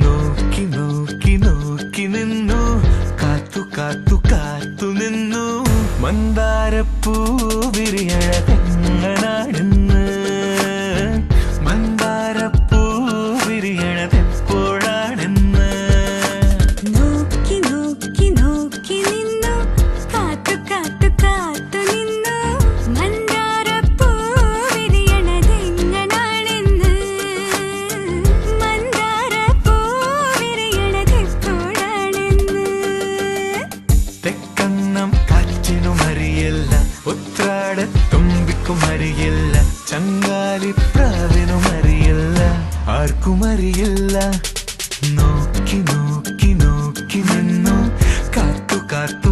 നോക്കി നോക്കി നോക്കി നിന്നു, കാത്തു കാത്തു കാത്തു നിന്നു, മന്ദാരപ്പൂ വിരിയണതെങ്ങനാണെന്ന്. മന്ദാരപ്പൂ വിരിയണതെപ്പോഴാണെന്ന്. നോക്കി നോക്കി നോക്കി നിന്നു, കാത്തു കാത്തു കാത്തു നിന്നു, മന്ദാരപ്പൂ വിരിയണതെങ്ങനാണെന്ന്. മന്ദാരപ്പൂ വിരിയണതെപ്പോഴാണെന്ന്. തെക്കന്നം കാറ്റിനും അറിയില്ല, ഉത്രാടത്തുമ്പിക്കും അറിയില്ല, ചങ്ങാലിപ്രാവിനും അറിയില്ല, ആർക്കും അറിയില്ല. നോക്കി നോക്കി നോക്കി നിന്നു, കാത്തു കാത്തു